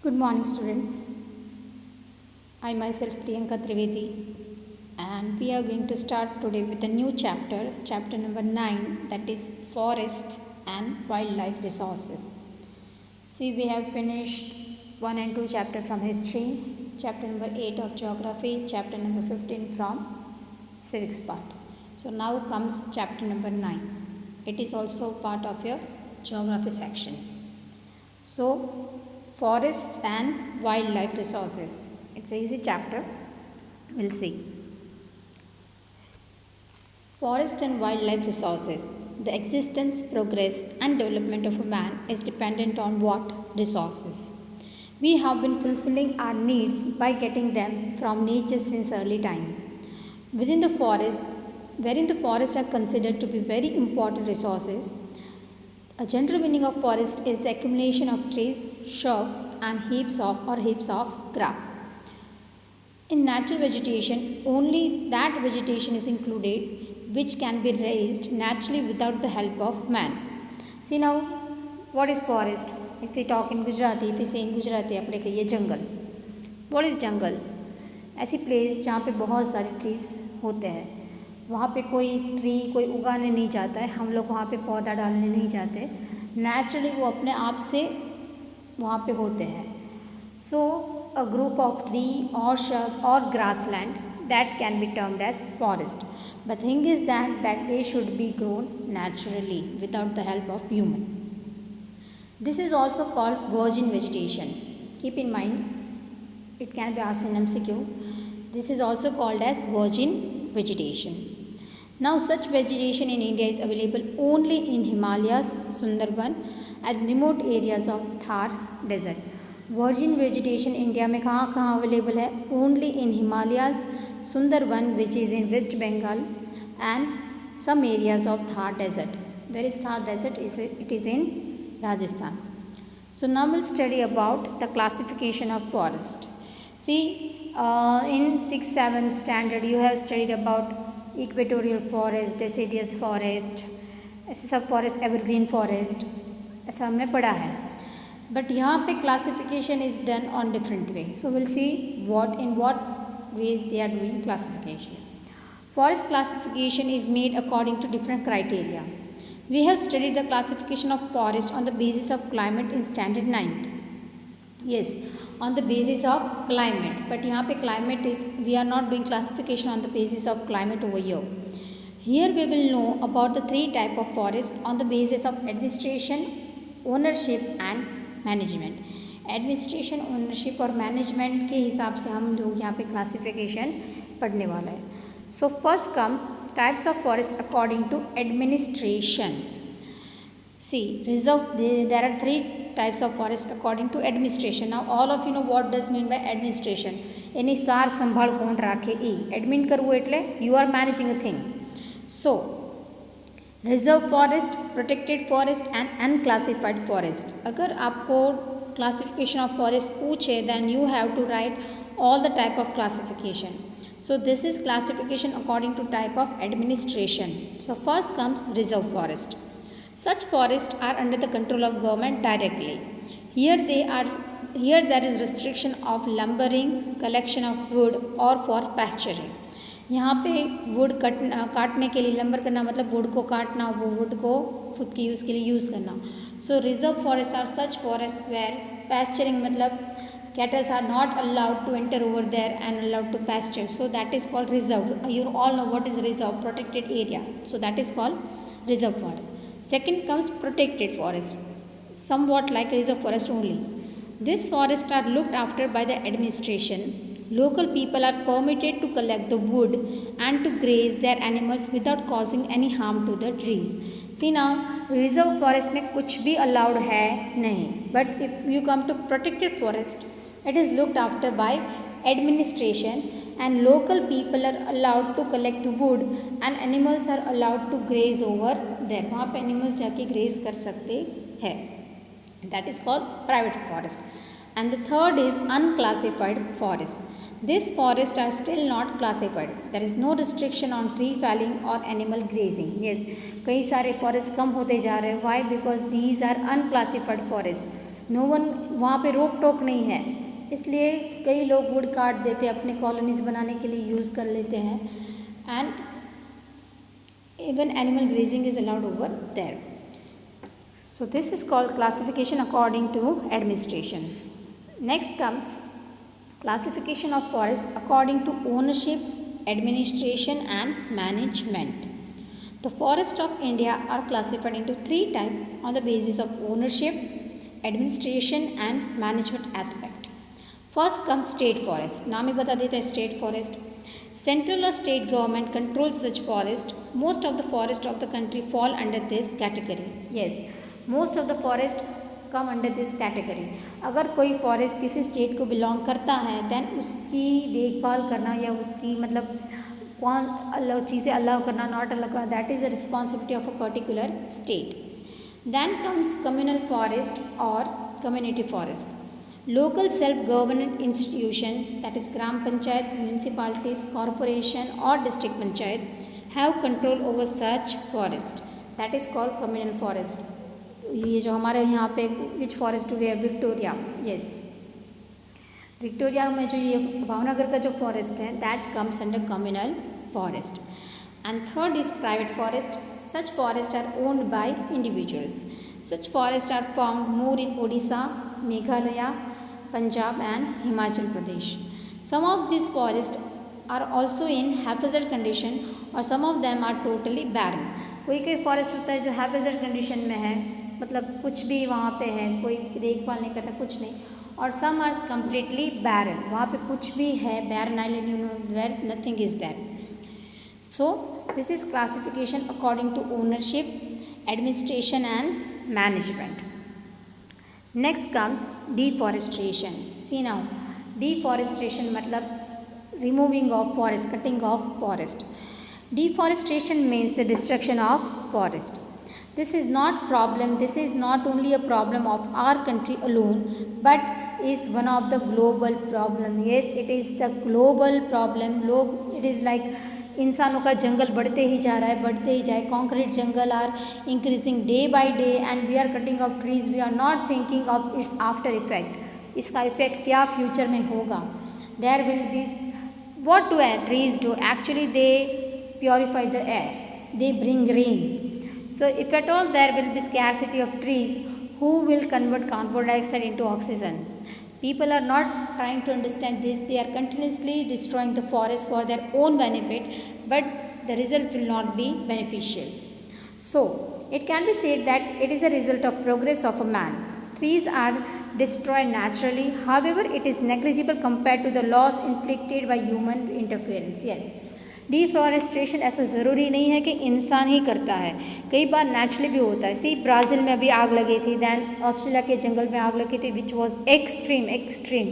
Good morning, students. I myself Priyanka Trivedi, and we are going to start today with a new chapter, chapter number 9, that is Forests and Wildlife Resources. See, we have finished 1 and 2 chapter from history, chapter number 8 of geography, chapter number 15 from civics part. So now comes chapter number 9. It is also part of your geography section. So, forests and wildlife resources. It's an easy chapter. We'll see. Forest and wildlife resources. The existence, progress, and development of a man is dependent on what? Resources. We have been fulfilling our needs by getting them from nature since early time. Within the forest, wherein the forests are considered to be very important resources, a general meaning of forest is the accumulation of trees, shrubs, and heaps of grass. In natural vegetation, only that vegetation is included which can be raised naturally without the help of man. See now, what is forest? If we talk in Gujarati, if we say in Gujarati, अपने कहिए जंगल. What is jungle? ऐसी place जहाँ पे बहुत सारे trees होते हैं. वहाँ पे कोई ट्री कोई उगाने नहीं जाता है, हम लोग वहाँ पे पौधा डालने नहीं जाते, नेचुरली वो अपने आप से वहाँ पे होते हैं. सो अ ग्रुप ऑफ ट्री और shrub और grassland that can be termed as forest. But thing is that they should be grown naturally without the help of human. This is also called virgin vegetation. Keep in mind, it can be asked in MCQ. This is also called as virgin vegetation. Now such vegetation in India is available only in Himalayas, Sundarban and remote areas of Thar desert. Virgin vegetation India में कहाँ available है? Only in Himalayas, Sundarban which is in West Bengal and some areas of Thar desert. Where is Thar desert? It is in Rajasthan. So now we'll study about the classification of forest. See, in 6-7 standard you have studied about equatorial forest, deciduous forest, ऐसे सब forest, evergreen forest, ऐसा हमने पढ़ा है. But यहाँ पे classification is done on different way. So will see what in what ways they are doing classification. Forest classification is made according to different criteria. We have studied the classification of forest on the basis of climate in standard 9th. Yes, on the basis of climate, but यहाँ पे climate is, we are not doing classification on the basis of climate over here. Here we will know about the 3 type of forest on the basis of administration, ownership and management. Administration, ownership और management के हिसाब से हम लोग यहाँ पे classification पढ़ने वाला है. So first comes types of forest according to administration. See, reserve, there are 3 types of forest according to administration. Now all of you know what does mean by administration. એની સાર સંભાળ કોણ રાખે એ એડમિન કરવું એટલે you are managing a thing. So reserve forest, protected forest and unclassified forest. अगर आपको classification of forest पूछे then you have to write all the type of classification. So this is classification according to type of administration. So first comes reserve forest. Such forests are under the control of government directly. Here there is restriction of lumbering, collection of wood or for pasturing. यहाँ पे would काटने के लिए, lumbar करना मतलब would को काटना, वो वुड को खुद के यूज़ के लिए यूज़ करना. So reserve forest are such forest where pasturing मतलब cattle are not allowed to enter over there and allowed to pasture. So that is called reserve. You all know what is reserve, protected area. So that is called reserve forest. Second comes protected forest, somewhat like reserve forest only. These forests are looked after by the administration. Local people are permitted to collect the wood and to graze their animals without causing any harm to the trees. See now, reserve forest में कुछ भी allowed है नहीं. But if you come to protected forest, it is looked after by administration and local people are allowed to collect wood and animals are allowed to graze over there. वहाँ पे animals जाके graze कर सकते हैं. That is called private forest. And the third is unclassified forest. These forests are still not classified. There is no restriction on tree felling or animal grazing. Yes, कई सारे forest कम होते जा रहे हैं. Why? Because these are unclassified forests. No one, वहाँ पे रोक टोक नहीं है, इसलिए कई लोग वुड काट देते हैं, अपने कॉलोनीज बनाने के लिए यूज़ कर लेते हैं, and even animal grazing is allowed over there. So this is called classification according to administration. Next comes classification of forest according to ownership, administration and management. The forests of India are classified into three types on the basis of ownership, administration and management aspect. First comes state forest. नाम ही बता देते हैं state forest. Central or state government controls such forest. Most of the forest of the country fall under this category. Yes, most of the forest come under this category. अगर कोई forest किसी state को belong करता है, then उसकी देखभाल करना या उसकी मतलब कौन अलग चीज़ें अलाउ करना, नॉट अलाउ करना, that is the responsibility of a particular state. Then comes communal forest or community forest. Local self-government institution, that is gram panchayat, municipalities, corporation or district panchayat, have control over such forest. That is called communal forest. ये जो हमारे यहाँ पे which forest हुए है, Victoria, yes, Victoria में जो ये भावनगर का जो फॉरेस्ट है, that comes under communal forest. And third is private forest. Such forests are owned by individuals. Such forests are found more in Odisha, Meghalaya, Punjab and Himachal Pradesh. Some of these forests are also in haphazard condition और some of them are totally barren. कोई कोई forest होता है जो haphazard condition में है, मतलब कुछ भी वहाँ पे है, कोई देखभाल नहीं करता, कुछ नहीं, और some are completely barren. वहाँ पे कुछ भी है, barren island, you know, where nothing is there. So this is classification according to ownership, administration and management. Next comes deforestation. See now, deforestation मतलब removing of forest, cutting of forest. Deforestation means the destruction of forest. This is not problem. This is not only a problem of our country alone, but is one of the global problem. Yes, it is the global problem. लोग, it is like इंसानों का जंगल बढ़ते ही जा रहा है, बढ़ते ही जाए. Concrete jungle are increasing day by day and we are cutting off trees. We are not thinking of its after effect. इसका इफेक्ट क्या फ्यूचर में होगा. There will be what do trees do? Actually they purify the air, they bring rain. So if at all there will be scarcity of trees, who will convert carbon dioxide into oxygen? People are not trying to understand this. They are continuously destroying the forest for their own benefit, but the result will not be beneficial. So it can be said that it is a result of progress of a man. Trees are destroyed naturally, however it is negligible compared to the loss inflicted by human interference. Yes, deforestation ऐसा ज़रूरी नहीं है कि इंसान ही करता है, कई बार naturally भी होता है. सी ब्राज़ील में अभी आग लगी थी, दैन ऑस्ट्रेलिया के जंगल में आग लगी थी, विच वॉज एक्सट्रीम.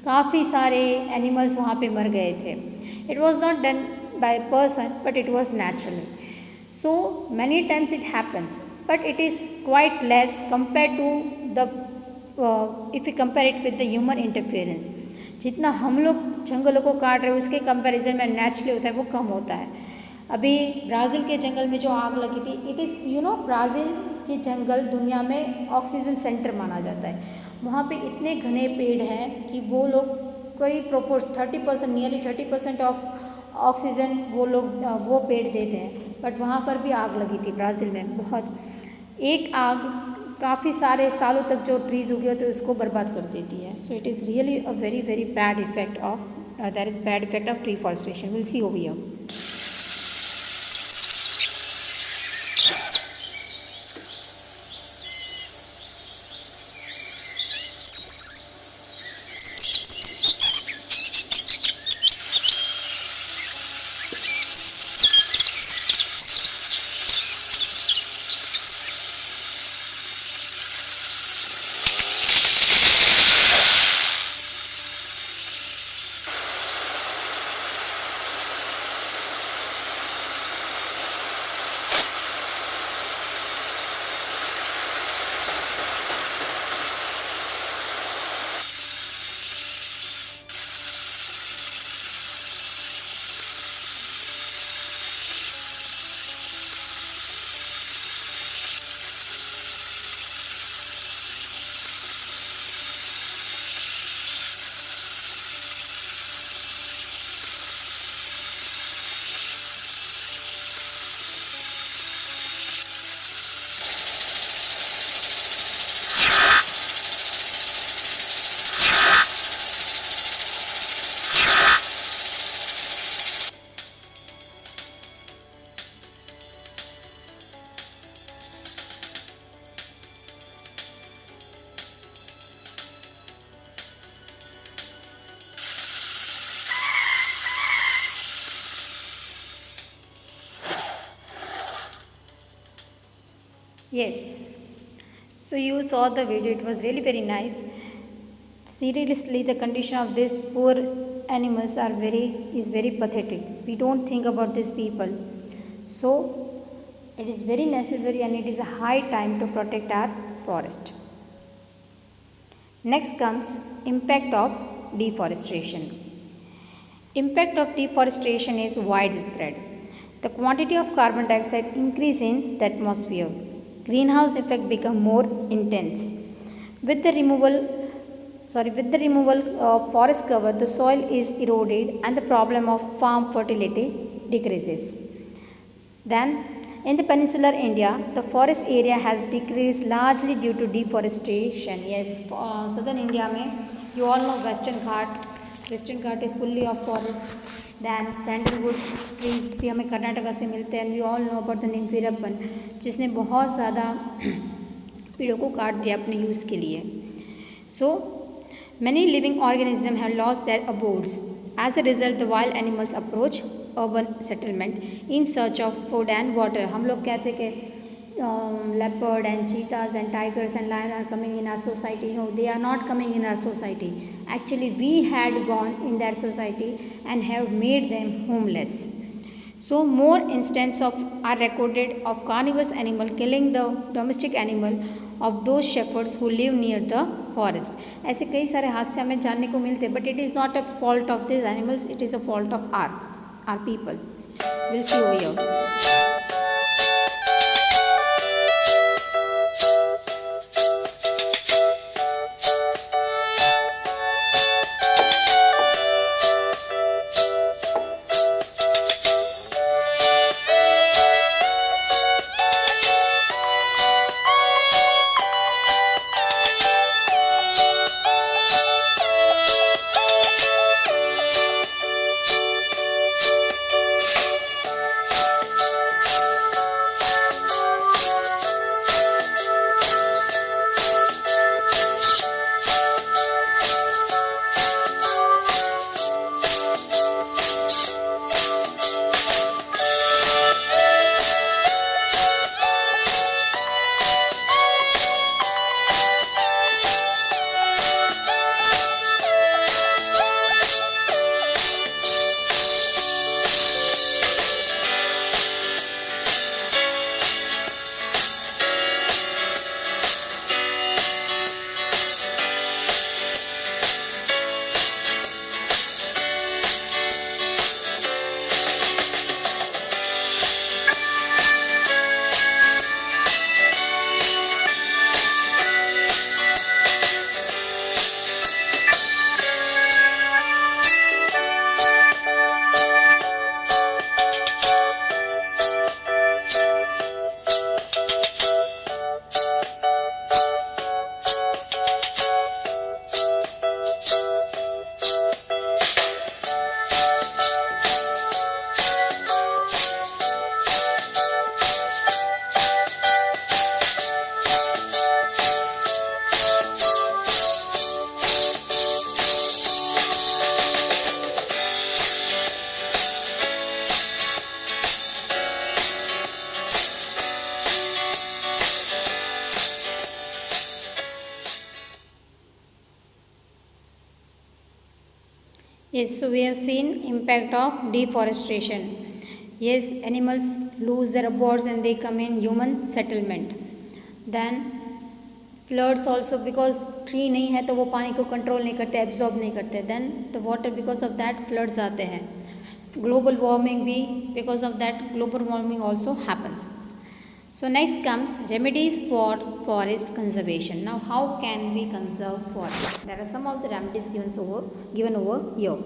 काफ़ी सारे एनिमल्स वहाँ पे मर गए थे. It was not done by person but it was naturally. So many times it happens, but it is quite less compare to the if you compare it with the human interference. जितना हम लोग जंगलों को काट रहे हैं उसके comparison में नेचुरली होता है वो कम होता है. अभी ब्राज़ील के जंगल में जो आग लगी थी, it is you know, Brazil के जंगल दुनिया में ऑक्सीजन सेंटर माना जाता है. वहाँ पे इतने घने पेड़ हैं कि वो लोग कोई 30%, नियरली 30% ऑफ ऑक्सीजन वो लोग वो पेड़ देते हैं. बट वहाँ पर भी आग लगी थी ब्राज़ील में. बहुत एक आग काफ़ी सारे सालों तक जो ट्रीज़ उगे होते हैं उसको बर्बाद कर देती है. So it is really a very very bad effect of that is bad effect of deforestation. Will see over here. Yes. So you saw the video, it was really very nice. Seriously, the condition of these poor animals is very pathetic. We don't think about these people. So it is very necessary and it is a high time to protect our forest. Next comes impact of deforestation. Impact of deforestation is widespread. The quantity of carbon dioxide increase in the atmosphere. Greenhouse effect become more intense. With the removal of forest cover, the soil is eroded and the problem of farm fertility decreases. Then, in the peninsular India, the forest area has decreased largely due to deforestation. Yes, southern India mein, you all know Western Ghat. Western Ghat is fully of forest. Then sandalwood trees भी हमें कर्नाटका से मिलते हैं. And we all know about the नीमफिरप्पन जिसने बहुत ज़्यादा पेड़ों को काट दिया अपने यूज़ के लिए. So many living organisms have lost their abodes. As a result, the wild animals approach urban settlement in search of food and water. हम लोग कहते कि leopard and cheetahs and tigers and lion are coming in our society. No, they are not coming in our society. Actually, we had gone in their society and have made them homeless. So more instances are recorded of carnivorous animal killing the domestic animal of those shepherds who live near the forest. ऐसे कई सारे हादसे हमें जानने को मिलते हैं, but it is not a fault of these animals, it is a fault of our people. We'll see over here. Yes, so we have seen impact of deforestation. Yes, animals lose their abodes and they come in human settlement. Then floods also, because tree नहीं है तो वो पानी को control नहीं करते, absorb नहीं करते. Then the water, because of that floods आते हैं. Global warming भी, because of that global warming also happens. So next comes remedies for forest conservation. Now how can we conserve forest? There are some of the remedies given over here.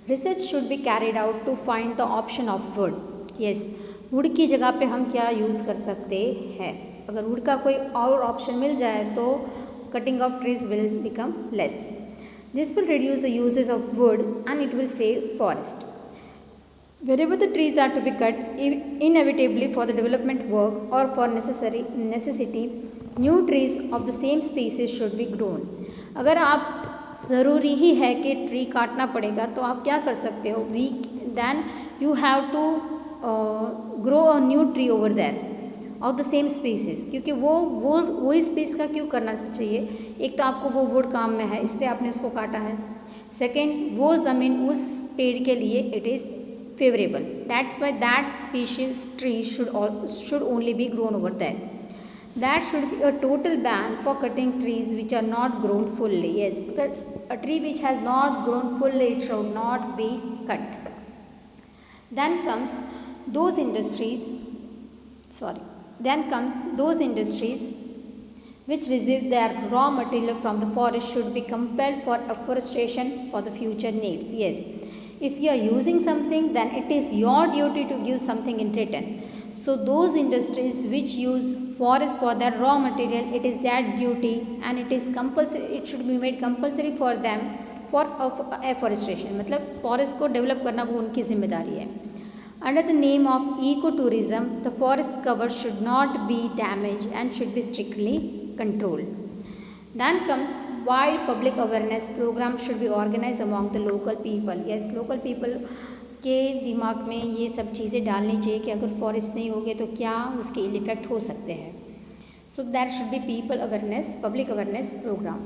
Research should be carried out to find the option of wood. Yes, wood की जगह पे हम क्या use कर सकते हैं? अगर wood का कोई और ऑप्शन मिल जाए तो cutting of trees will become less. This will reduce the uses of wood and it will save forest. Wherever the trees are to be cut, inevitably for the development work or for necessity, new trees of the same species should be grown. अगर आप ज़रूरी ही है कि tree काटना पड़ेगा तो आप क्या कर सकते हो? Then you have to grow a new tree over there. Of the same species, क्योंकि वो स्पेस का क्यों करना चाहिए, एक तो आपको वो वुड काम में है इसलिए आपने उसको काटा है, सेकेंड वो ज़मीन उस पेड़ के लिए it is favourable, that's why that species tree should only B grown over that. That should be a total ban for cutting trees which are not grown fully. Yes, a tree which has not grown fully, it should not be cut. Then comes those industries, which receive their raw material from the forest should be compelled for afforestation for the future needs. Yes, if you are using something, then it is your duty to give something in return. So those industries which use forest for their raw material, it is their duty and it is compulsory, it should be made compulsory for them for afforestation. मतलब forest को develop करना वो उनकी जिम्मेदारी है. Under the name of ecotourism, the forest cover should not be damaged and should be strictly controlled. Then comes wide public awareness program should be organized among the local people. Yes, local people के दिमाग में ये सब चीज़ें डालनी चाहिए कि अगर फॉरेस्ट नहीं होगे तो क्या उसके इल इफ़ेक्ट हो सकते हैं. So that should be people awareness, public awareness programme.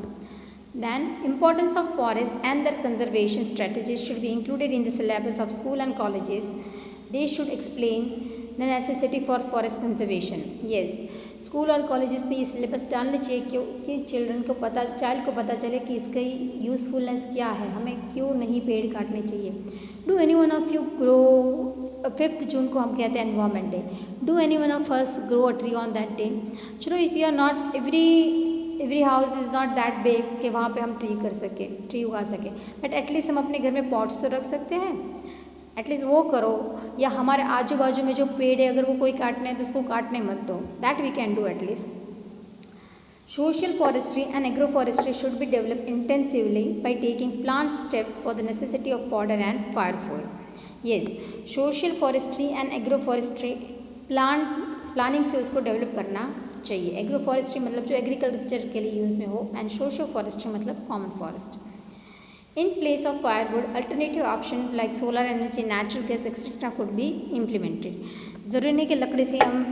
Then importance of forest and their conservation strategies should be included in the syllabus of school and colleges. They should explain the necessity for forest conservation. Yes, school और colleges में ये syllabus डालने चाहिए क्योंकि child को पता चले कि इसका यूज़फुलनेस क्या है, हमें क्यों नहीं पेड़ काटने चाहिए. Do any one of you grow 5th June को हम कहते हैं environment day. Do any one of us grow a tree on that day. चलो if you are not every house is not that big कि वहाँ पे हम tree उगा सकें, बट एटलीस्ट हम अपने घर में पॉट्स तो रख सकते हैं. एटलीस्ट वो करो, या हमारे आजू बाजू में जो पेड़ है अगर वो कोई काटना है तो उसको काटने मत दो. That we can do at least. Social forestry and agroforestry should be developed intensively by taking plant steps for the necessity of fodder and firewood. Yes, social forestry and agroforestry planning से उसको डेवलप करना चाहिए. Agroforestry मतलब जो agriculture के लिए use में हो, एंड सोशो फॉरेस्ट्री मतलब common forest. In place of firewood, alternative options like solar energy, natural gas, etc. could be implemented. ज़रूरी नहीं कि लकड़ी से हम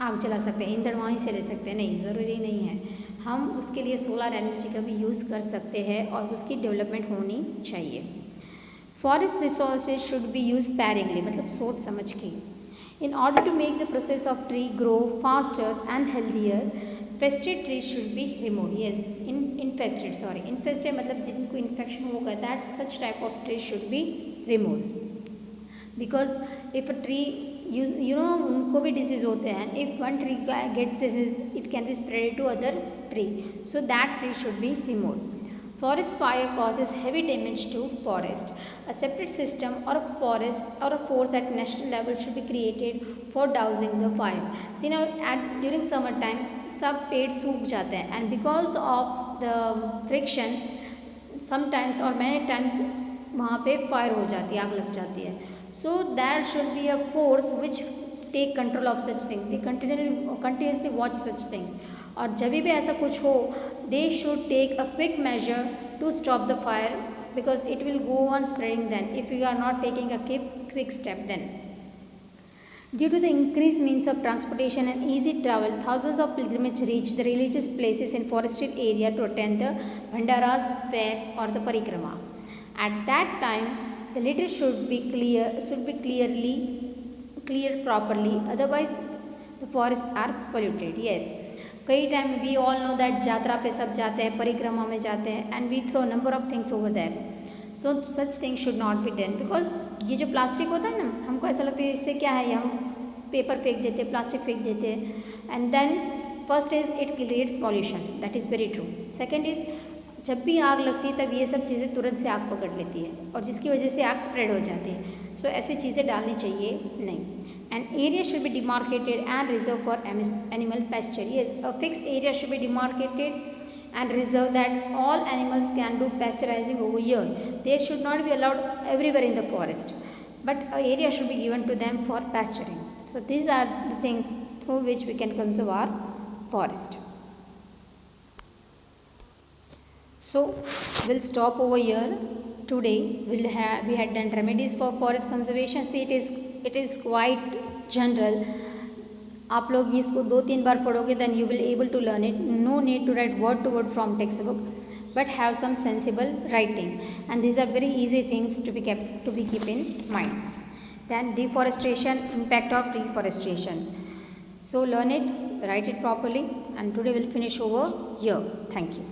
आग जला सकते हैं, ईंधन वहीं से ले सकते हैं, नहीं, ज़रूरी नहीं है. हम उसके लिए सोलर एनर्जी का भी यूज़ कर सकते हैं और उसकी डेवलपमेंट होनी चाहिए. Forest resources should be use sparingly, मतलब सोच समझ के. In order to make the process of tree grow faster and healthier, infested trees should be removed. Yes, infested मतलब जिनको इन्फेक्शन होगा, that such type of trees should be removed. Because if a tree, you know उनको भी disease होते हैं. If one tree gets disease, it can be spread to other tree. So that tree should be removed. Forest fire causes heavy damage to forest. A separate system or a force at national level should be created for dousing the fire. See now, during summer time सब पेड़ सूख जाते हैं, and because of the friction sometimes or many times वहाँ पे fire हो जाती है, आग लग जाती है. So there should be a force which take control of such things. They continuously watch such things. और जब भी ऐसा कुछ हो, they should take a quick measure to stop the fire, because it will go on spreading then if you are not taking a quick step then. Due to the increased means of transportation and easy travel, thousands of pilgrims reach the religious places in forested area to attend the bhandaras, fairs or the parikrama. At that time, the litter should be cleared properly, otherwise the forests are polluted. Yes, कई time we all know that यात्रा पे सब जाते हैं, परिक्रमा में जाते हैं, and we throw number of things over there. So such thing should not be done, because ये जो प्लास्टिक होता है ना, हमको ऐसा लगता है इससे क्या है, हम पेपर फेंक देते हैं, प्लास्टिक फेंक देते हैं, and then first is it creates pollution, that is very true. Second is जब भी आग लगती है तब ये सब चीज़ें तुरंत से आग पकड़ लेती है और जिसकी वजह से आग स्प्रेड हो जाती है. सो ऐसी चीज़ें डालनी चाहिए नहीं. An area should be demarcated and reserved for animal pasture. Yes, a fixed area should be demarcated and reserved that all animals can do pasteurizing over here. They should not be allowed everywhere in the forest, but an area should be given to them for pasturing. So these are the things through which we can conserve our forest. So we'll stop over here. Today we had done remedies for forest conservation. See, it is quite general. आप लोग इसको 2-3 बार पढ़ोगे, then you will able to learn it. No need to write word to word from textbook, but have some sensible writing, and these are very easy things to be keep in mind. Then deforestation, impact of deforestation. So learn it, write it properly, and today we'll finish over here. Thank you.